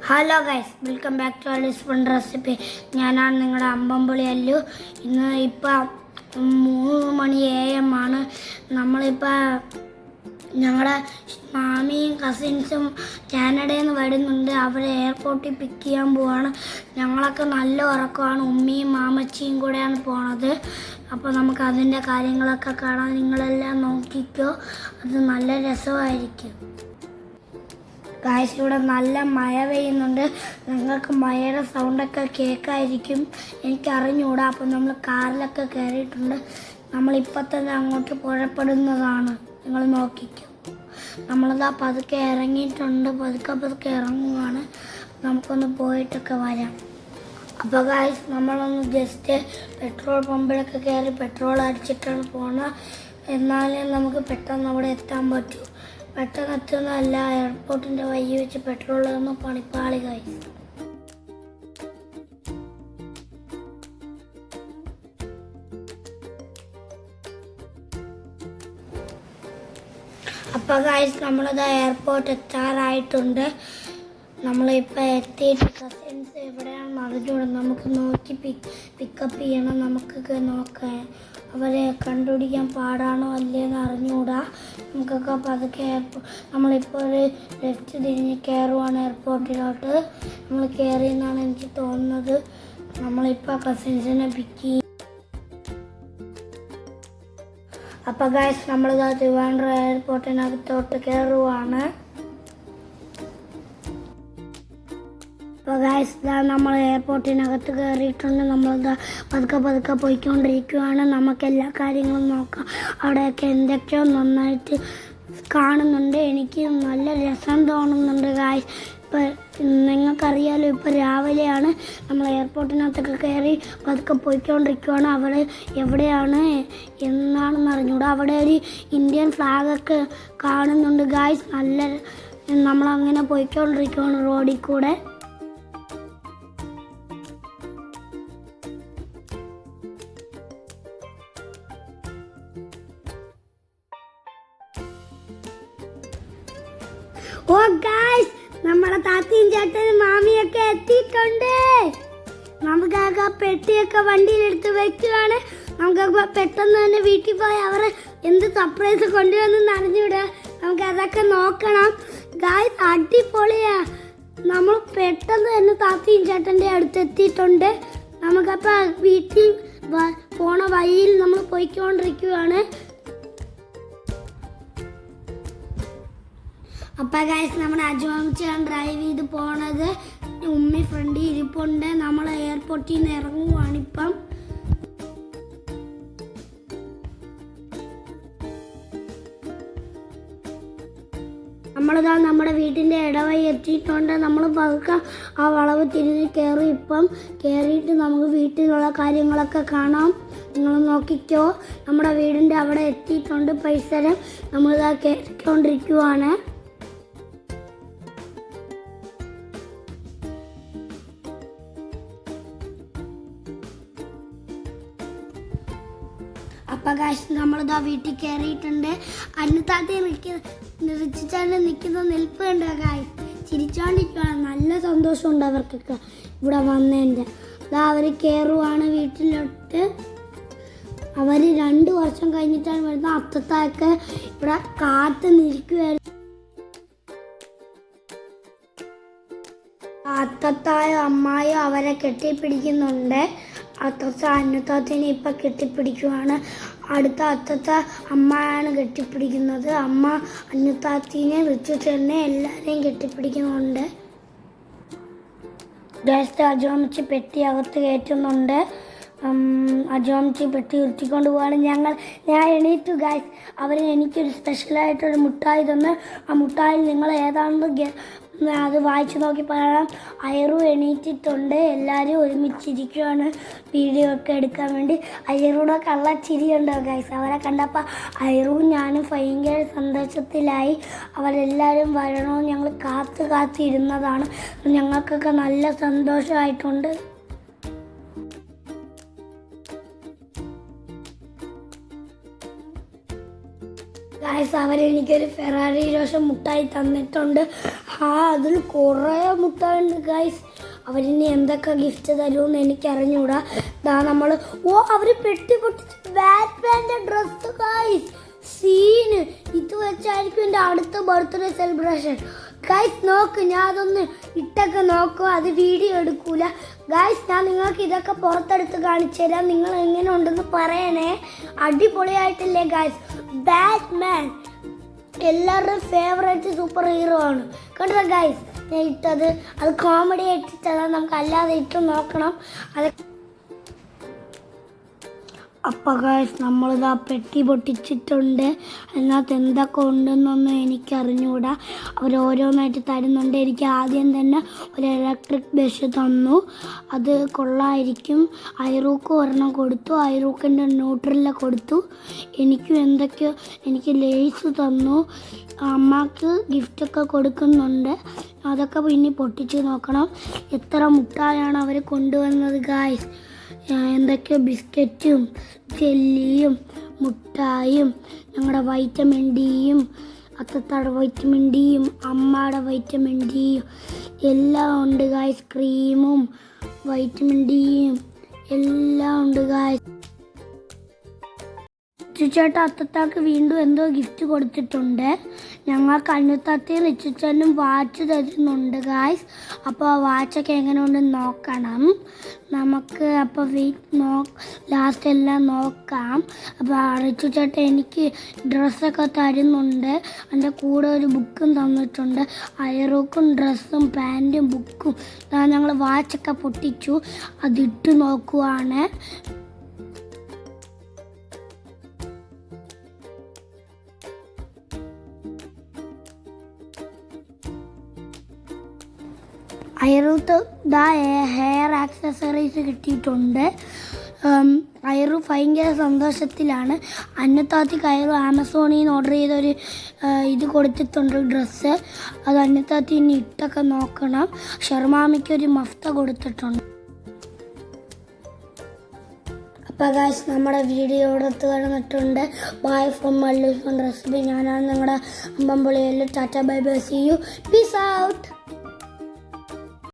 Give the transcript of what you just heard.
Hello guys, welcome back to അലീസ് fun recipe. ഞാനാണ് നിങ്ങളുടെ അമ്പമ്പുളി അല്ലു. ഇപ്പം 3 മണി AM ആണ്. നമ്മളിപ്പോൾ ഞങ്ങളുടെ മാമിയും കസിൻസും കാനഡയിൽ നിന്ന് വരുന്നുണ്ട്. അവരെ എയർപോർട്ടിൽ പിക്ക് ചെയ്യാൻ പോവാണ്. ഞങ്ങളൊക്കെ നല്ല ഉറക്കമാണ്. ഉമ്മയും മാമച്ചിയും കൂടെയാണ് പോണത്. അപ്പോൾ നമുക്ക് അതിൻ്റെ കാര്യങ്ങളൊക്കെ കാണാൻ നിങ്ങളെല്ലാം നോക്കിക്കോ. അത് നല്ല രസമായിരിക്കും. ഗായ്സ്, ഇവിടെ നല്ല മഴ പെയ്യുന്നുണ്ട്. നിങ്ങൾക്ക് മഴയുടെ സൗണ്ടൊക്കെ കേൾക്കായിരിക്കും, എനിക്കറിഞ്ഞൂടാ. അപ്പം നമ്മൾ കാറിലൊക്കെ കയറിയിട്ടുണ്ട്. നമ്മളിപ്പം തന്നെ അങ്ങോട്ട് പുറപ്പെടുന്നതാണ്. നിങ്ങൾ നോക്കിക്കോ. നമ്മളിതാ പതുക്കെ ഇറങ്ങിയിട്ടുണ്ട്. പതുക്കെ ഇറങ്ങുകയാണ്. നമുക്കൊന്ന് പോയിട്ടൊക്കെ വരാം. അപ്പോൾ ഗായ്സ്, നമ്മളൊന്ന് ജസ്റ്റ് പെട്രോൾ പമ്പിലൊക്കെ കയറി പെട്രോൾ അടിച്ചിട്ടാണ് പോകുന്നത്. എന്നാലേ നമുക്ക് പെട്ടെന്ന് അവിടെ എത്താൻ പറ്റൂ. പെട്ടെന്ന് എത്തുന്നതല്ല, എയർപോർട്ടിൻ്റെ വഴി വെച്ച് പെട്രോൾ ഒന്ന് പണിപ്പാളി ഗൈസ്. അപ്പോൾ ഗൈസ്, നമ്മളത് എയർപോർട്ട് എത്താറായിട്ടുണ്ട്. നമ്മളിപ്പോൾ എത്തിയിട്ട് കസിൻസ് എവിടെയാണെന്ന് അറിഞ്ഞൂടെ. നമുക്ക് നോക്കി പിക്കപ്പ് ചെയ്യണം. നമുക്കൊക്കെ നോക്കാം അവരെ കണ്ടുപിടിക്കാൻ പാടാണോ അല്ലേന്ന് അറിഞ്ഞുകൂടാ. നമുക്കൊക്കെ പതുക്കെ നമ്മളിപ്പോൾ ഒരു ലെഫ്റ്റ് തിരിഞ്ഞ് കയറുവാണ് എയർപോർട്ടിലോട്ട്. നമ്മൾ കയറിയെന്നാണ് എനിക്ക് തോന്നുന്നത്. നമ്മളിപ്പോൾ കസിൻസിനെ പിക്ക് ചെയ്യും. അപ്പോൾ ഗൈസ്, നമ്മളിതാ ട്രിവാൻഡ്രം എയർപോർട്ടിനകത്തോട്ട് കയറുവാണ്. അപ്പോൾ ഗൈസ്, നമ്മൾ എയർപോർട്ടിനകത്ത് കയറിയിട്ടുണ്ട്. നമ്മളിതാ പതുക്കെ പോയിക്കൊണ്ടിരിക്കുകയാണ്. നമുക്ക് എല്ലാ കാര്യങ്ങളും നോക്കാം. അവിടെയൊക്കെ എന്തൊക്കെയോ നന്നായിട്ട് കാണുന്നുണ്ട്. എനിക്ക് നല്ല രസം തോന്നുന്നുണ്ട് ഗൈസ്. ഇപ്പോൾ നിങ്ങൾക്കറിയാലോ, ഇപ്പോൾ രാവിലെയാണ്. നമ്മൾ എയർപോർട്ടിനകത്തൊക്കെ കയറി പതുക്കെ പോയിക്കൊണ്ടിരിക്കുകയാണ്. അവിടെ എവിടെയാണ് എന്നാണെന്ന് അറിഞ്ഞൂടാ. അവിടെ ഒരു ഇന്ത്യൻ ഫ്ലാഗൊക്കെ കാണുന്നുണ്ട് ഗൈസ്. നല്ല നമ്മളങ്ങനെ പോയിക്കൊണ്ടിരിക്കുകയാണ് റോഡിൽ കൂടെ. ഓ ഗൈസ്, നമ്മളെ താത്തയും ചേട്ടനും മാമിയൊക്കെ എത്തിയിട്ടുണ്ട്. നമുക്കൊക്കെ പെട്ടിയൊക്കെ വണ്ടിയിലെടുത്ത് വെക്കുകയാണ്. നമുക്കൊക്കെ പെട്ടെന്ന് തന്നെ വീട്ടിൽ പോയി അവരെ എന്ത് സർപ്രൈസ് കൊണ്ടുവന്നെന്ന് അറിഞ്ഞൂടാ. നമുക്ക് അതൊക്കെ നോക്കണം ഗൈസ്. അടിപൊളിയാ. നമ്മൾ പെട്ടെന്ന് തന്നെ താത്തയും ചേട്ടൻ്റെ അടുത്ത് എത്തിയിട്ടുണ്ട്. നമുക്കപ്പോൾ വീട്ടിൽ പോണ വഴിയിൽ നമ്മൾ പോയിക്കൊണ്ടിരിക്കുകയാണ്. അപ്പം ഗൈസ്, നമ്മുടെ അജുമാമിച്ചാണ് ഡ്രൈവ് ചെയ്ത് പോണത്. ഉമ്മി ഫ്രണ്ടിൽ ഇരിപ്പുണ്ട്. നമ്മൾ എയർപോർട്ടിൽ നിന്ന് ഇറങ്ങുവാണിപ്പം. നമ്മളിതാ നമ്മുടെ വീട്ടിൻ്റെ ഇടവഴി എത്തിയിട്ടുണ്ട്. നമ്മൾ പതുക്കെ ആ വളവ് തിരിഞ്ഞ് കയറി. ഇപ്പം കയറിയിട്ട് നമുക്ക് വീട്ടിലുള്ള കാര്യങ്ങളൊക്കെ കാണാം. നിങ്ങൾ നോക്കിക്കോ. നമ്മുടെ വീടിൻ്റെ അവിടെ എത്തിയിട്ടുണ്ട്. പരിസരം നമ്മളിതാ കയറിക്കൊണ്ടിരിക്കുവാണ്. അപ്പം ഗൈസ്, നമ്മളിതാ വീട്ടിൽ കയറിയിട്ടുണ്ട്. അന്നത്താത്തി റിച്ചിച്ചാണ്ട് നിൽക്കുന്ന നിൽപ്പ് കണ്ടോ ഗൈസ്. ചിരിച്ചോണ്ടിരിക്കുകയാണ്. നല്ല സന്തോഷമുണ്ട് അവർക്കൊക്കെ ഇവിടെ വന്നതിൻ്റെ. ഇതാ അവർ കയറുവാണ് വീട്ടിലോട്ട്. അവർ 2 വർഷം കഴിഞ്ഞിട്ടാണ് വരുന്നത്. അത്തത്തായൊക്കെ ഇവിടെ കാത്ത് നിൽക്കുകയായിരുന്നു. അത്തത്തായോ അമ്മായോ അവരെ കെട്ടിപ്പിടിക്കുന്നുണ്ട്. അത്തത്ത അന്നത്താത്തിനെ ഇപ്പം കെട്ടിപ്പിടിക്കുവാണ്. അടുത്ത അത്തത്ത അമ്മയാണ് കെട്ടിപ്പിടിക്കുന്നത്. അമ്മ അന്നത്താത്തിനെ റിച്ചുചേട്ടനെ എല്ലാവരെയും കെട്ടിപ്പിടിക്കുന്നുണ്ട്. ഗ്യാസ് അജോമിച്ച് പെട്ടി അകത്ത് കയറ്റുന്നുണ്ട്. അജോമിച്ച് പെട്ടി ഉരുട്ടിക്കൊണ്ട് പോവാണ്. ഞാൻ എണീറ്റു ഗൈസ്. അവർ എനിക്കൊരു സ്പെഷ്യലായിട്ടൊരു മുട്ടായി തന്ന്. ആ മുട്ടായി നിങ്ങൾ ഏതാണെന്ന് അത് വായിച്ചു നോക്കി പറയണം. അയറു എണീറ്റിട്ടുണ്ട്. എല്ലാവരും ഒരുമിച്ചിരിക്കുകയാണ് വീഡിയോ ഒക്കെ എടുക്കാൻ വേണ്ടി. അയറൂടെ കള്ളച്ചിരിയുണ്ടോ ഗൈസ്. അവരെ കണ്ടപ്പോൾ അയറും ഞാനും ഭയങ്കര സന്തോഷത്തിലായി. അവരെല്ലാവരും വരണമെന്ന് ഞങ്ങൾ കാത്തിരുന്നതാണ്. ഞങ്ങൾക്കൊക്കെ നല്ല സന്തോഷമായിട്ടുണ്ട്. ഗൈസ്, അവരെനിക്കൊരു ഫെറാറി രോഷം മുട്ടായി തന്നിട്ടുണ്ട്. അതിൽ കുറേ മുട്ടായിണ്ട് ഗൈസ്. അവരിനി എന്തൊക്കെ ഗിഫ്റ്റ് തരുമെന്ന് എനിക്ക് അറിഞ്ഞൂടാ. നമ്മൾ അവർ പെട്ടി പൊട്ടിച്ച് ബാറ്റ്മാൻ്റെ ഡ്രസ്സ് ഗൈസ്. സീന് ഇത് വെച്ചായിരിക്കും എൻ്റെ അടുത്ത ബർത്ത്ഡേ സെലിബ്രേഷൻ ഗൈസ്. നോക്ക്, ഞാൻ അതൊന്ന് ഇട്ടൊക്കെ നോക്കും, അത് വീഡിയോ എടുക്കൂല ഗൈസ്. ഞാൻ നിങ്ങൾക്ക് ഇതൊക്കെ പുറത്തെടുത്ത് കാണിച്ചു തരാം. നിങ്ങൾ എങ്ങനെ ഉണ്ടെന്ന് പറയണേ. അടിപൊളിയായിട്ടില്ലേ ഗൈസ്? ബാറ്റ്മാൻ എല്ലാവരുടെയും ഫേവറേറ്റ് സൂപ്പർ ഹീറോ ആണ്. കണ്ടോ ഗൈസ്, ഞാൻ ഇട്ടത് അത് കോമഡി ഇട്ടിട്ടല്ല, നമുക്ക് അല്ലാതെ ഇട്ട് നോക്കണം. അത് അപ്പോൾ ഗൈസ് നമ്മളിതാ പെട്ടി പൊട്ടിച്ചിട്ടുണ്ട്. അതിനകത്ത് എന്തൊക്കെ ഉണ്ടെന്നൊന്നും എനിക്കറിഞ്ഞുകൂടാ. അവരോരോന്നായിട്ട് തരുന്നുണ്ട്. എനിക്ക് ആദ്യം തന്നെ ഒരു ഇലക്ട്രിക് ബ്രഷ് തന്നു, അത് കൊള്ളായിരിക്കും. ഐറൂക്ക് ഒരെണ്ണം കൊടുത്തു, ഐറൂക്കിൻ്റെ ന്യൂട്രലിൽ കൊടുത്തു. എനിക്കും എന്തൊക്കെയോ, എനിക്ക് ലേസ് തന്നു. അമ്മക്ക് ഗിഫ്റ്റൊക്കെ കൊടുക്കുന്നുണ്ട്. അതൊക്കെ പിന്നെ പൊട്ടിച്ച് നോക്കണം. എത്ര മുട്ടായാണ് അവർ കൊണ്ടുവന്നത് ഗൈസ്. എന്തൊക്കെയോ ബിസ്ക്കറ്റും ജെല്ലിയും മുട്ടായും ഞങ്ങളുടെ വൈറ്റമിൻ ഡിയും അത്തത്താടെ വൈറ്റമിൻ ഡിയും അമ്മയുടെ വൈറ്റമിൻ ഡിയും എല്ലാം ഉണ്ട് ഗൈസ്. ക്രീമും വൈറ്റമിൻ ഡിയും എല്ലാം ഉണ്ട് ഗൈസ്. ചേട്ടാ അത്തത്താക്ക് വീണ്ടും എന്തോ ഗിഫ്റ്റ് കൊടുത്തിട്ടുണ്ട്. ഞങ്ങൾക്ക് അന്നത്താത്തയും റിച്ചുച്ചനും വാച്ച് തരുന്നുണ്ട് ഗായ്സ്. അപ്പോൾ ആ വാച്ചൊക്കെ എങ്ങനെ ഉണ്ടെന്ന് നോക്കണം നമുക്ക്. അപ്പോൾ ലാസ്റ്റ് എല്ലാം നോക്കാം. അപ്പോൾ റിച്ചുച്ചേട്ടൻ എനിക്ക് ഡ്രസ്സൊക്കെ തരുന്നുണ്ട്. അതിൻ്റെ കൂടെ ഒരു ബുക്കും തന്നിട്ടുണ്ട്. അയറൂക്കും ഡ്രസ്സും പാൻറ്റും ബുക്കും. ഞങ്ങൾ വാച്ചൊക്കെ പൊട്ടിച്ചു, അതിട്ട് നോക്കുവാണ്. അയറൂത്ത് ഹെയർ ആക്സസറീസ് കിട്ടിയിട്ടുണ്ട്. അയറു ഭയങ്കര സന്തോഷത്തിലാണ്. അന്നത്താത്തിക്ക് അയറു ആമസോണിൽ നിന്ന് ഓർഡർ ചെയ്തൊരു ഇത് കൊടുത്തിട്ടുണ്ട് ഡ്രസ്സ്. അത് അന്നത്താത്തി ഇനി ഇട്ടൊക്കെ നോക്കണം. ഷർമാമിക്കൊരു മഫ്ത കൊടുത്തിട്ടുണ്ട്. അപ്പോൾ ഗൈസ് നമ്മുടെ വീഡിയോ എടുത്ത് കഴിഞ്ഞിട്ടുണ്ട്. Bye from Mallus recipe. ഞാനാണ് നിങ്ങളുടെ അമ്പമ്പുളിയിൽ. Tata bye bye, see you, peace out.